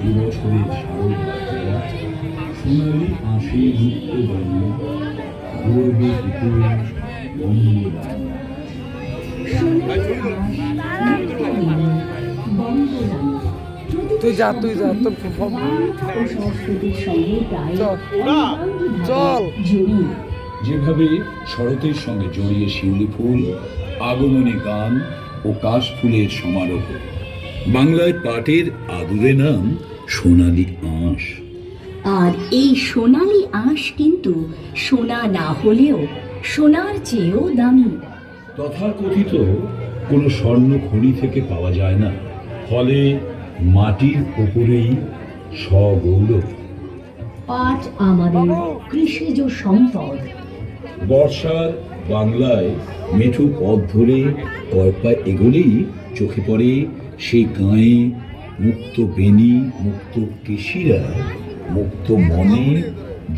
এবছরের শারদযাত্রা সোনালি আঁশে মুক্ত বাণী গর্বে পুকুর বঙ্গবাণী। তুই যা তোর সংস্কৃতির সঙ্গে প্রায় চল। জড়িয়ে যেভাবে শরতের সঙ্গে জড়িয়ে শিউলি ফুল, আগমনী গান ও কাশ ফুলের সমারোহ, বাংলায় পাটের আদুরে নাম সোনালি আঁশ। আর এই সোনালি আঁশ কিন্তু সোনা না হলেও সোনার চেয়েও দামি। তথাকথিত কোনো স্বর্ণ খনি থেকে পাওয়া যায় না, ফলে মাটির ওপরেই সগৌরব। পাট আমাদের কৃষিজ সম্পদ। বর্ষার বাংলায় মেঠো পথ ধরে কয়েক পা এগোলেই চোখে পড়ে সেই গায়ে মুক্ত বেনি, মুক্ত কেশিরা, মুক্ত মনে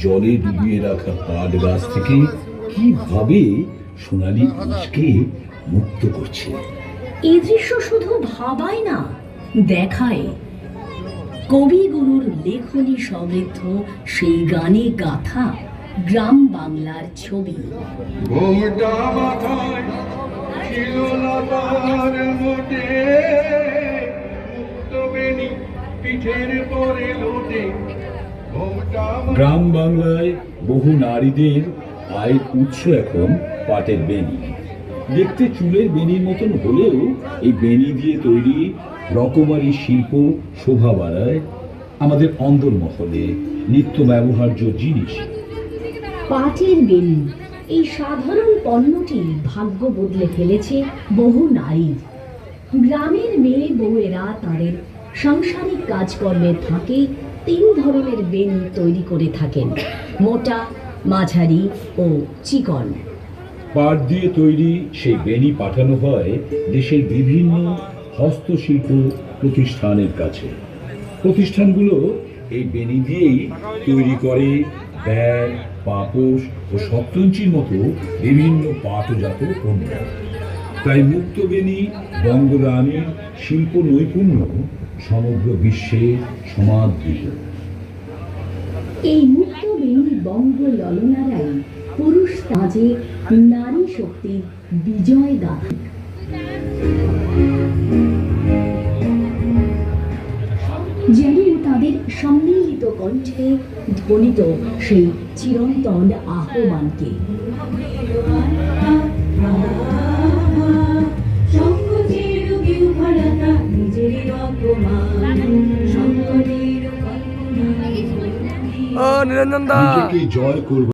জলে ডুবিয়ে রাখা পাট গাছ থেকে কিভাবে সোনালি আঁশকে মুক্ত করছে। এই দৃশ্য শুধু ভাবায় না, দেখায়। কবিগুরুর লেখনী সমৃদ্ধ সেই গানে গাথা গ্রাম বাংলার ছবি। ঘোমটা মাথায় ছিল লতার মোটে, মুক্ত বেনি পিঠের পরে লোটে। গ্রাম বাংলায় বহু নারীদের আয়ের উৎস এখন পাটের বেনি। দেখতে চুলের বেনির মতন হলেও এই বেনি দিয়ে তৈরি রকমারি শিল্প শোভা বাড়ায় আমাদের অন্দরমহলে নিত্য ব্যবহার্য জিনিস। পাটের বেনি, এই সাধারণ পণ্যটি ভাগ্য বদলে ফেলেছে বহু নারীর। গ্রামের মেয়ে বউয়েরা তাদের সাংসারিক কাজকর্মের ফাঁকে 3 ধরনের বেনি তৈরি করে থাকেন: মোটা, মাঝারি ও চিকন। পাট দিয়ে তৈরি সেই বেনি পাঠানো হয় দেশের বিভিন্ন হস্তশিল্প প্রতিষ্ঠানের কাছে। প্রতিষ্ঠানগুলো এই বেনি দিয়েই তৈরি করে ব্যাগ, পাপোশ ও শতরঞ্চির মতো বিভিন্ন পাটজাত পণ্য। তাই মুক্ত বেনি বঙ্গরানীর শিল্প নৈপুণ্য সমগ্র বিশ্বে সমাদৃত। এই মুক্ত বেনি বঙ্গ ললনারাই পুরুষ তাজে নারী শক্তির বিজয় গাথা। যেন তাদের সম্মিলিত কণ্ঠে ধ্বনিত সেই চিরন্তন আহ্বানকে। ও নিরঞ্জন দা নিজেকে জয় করব।